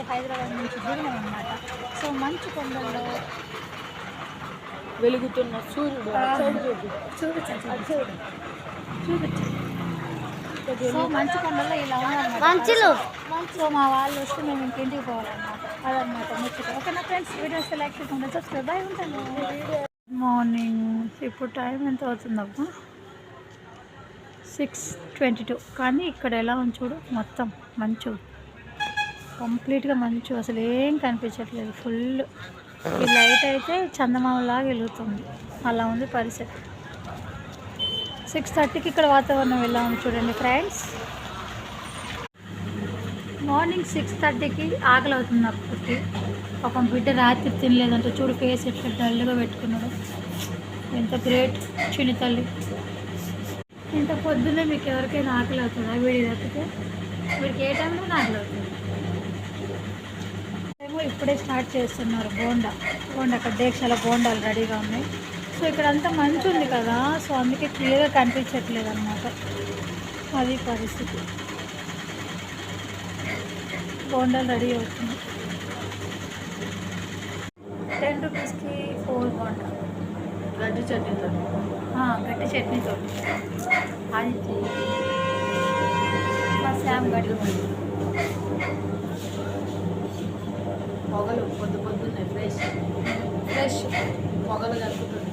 హైదరాబాద్ నుంచి దిగినాం అనమాట. సో మంచు కొండల్లో వెలుగుతున్న సూర్యుడు చూపించండి. సో మంచు కొండల్లో ఇలా ఉన్నారు. సో మా వాళ్ళు వస్తే మేము ఇంటికి పోవాలన్నమాట. అదనమాట ముచ్చట. ఓకేనా ఫ్రెండ్స్, వీడియోస్ లైక్ చేసుకుంటే సబ్స్క్రైబ్ అయి ఉంటాను. మార్నింగ్ ఇప్పుడు టైం ఎంత అవుతుందబ్బా, 6:22. కానీ ఇక్కడ ఎలా ఉంది చూడు, మొత్తం మంచు, కంప్లీట్గా మంచు, అసలు ఏం కనిపించట్లేదు. ఫుల్ ఈ లైట్ అయితే చందమామలాగా వెలుగుతుంది, అలా ఉంది పరిస్థితి. 6:30కి ఇక్కడ వాతావరణం ఎలా ఉంది చూడండి ఫ్రెండ్స్. మార్నింగ్ 6:30కి ఆకలి అవుతుంది అప్పటికి. పాపం బిడ్డ రాత్రి తినలేదంటే చూడు, ఫేస్ ఎట్లా డల్గా పెట్టుకున్నాడు. ఎంత గ్రేట్ చిన్న తల్లి. ఇంత పొద్దున్నే మీకు ఎవరికైనా ఆకలి అవుతుందా? వీడి తప్పితే వీడికి ఏ టైంలో ఆకలి అవుతుంది. ఏమో ఇప్పుడే స్టార్ట్ చేస్తున్నారు బోండా. అక్కడ డేక్షాల బోండాలు రెడీగా ఉన్నాయి. సో ఇక్కడ అంతా మంచు ఉంది కదా, సో అందుకే క్లియర్గా కనిపించట్లేదు అనమాట. అది పరిస్థితి. బోండాలు రెడీ అవుతుంది. 10 రూపీస్కి 4 బోండా, గడ్డి చట్నీతో. గట్టి చట్నీతో. అది మా శామ్ గడ్డి పొగలు పొద్దున్నే ఫ్రెష్ పొగలు కలుపుతుంది.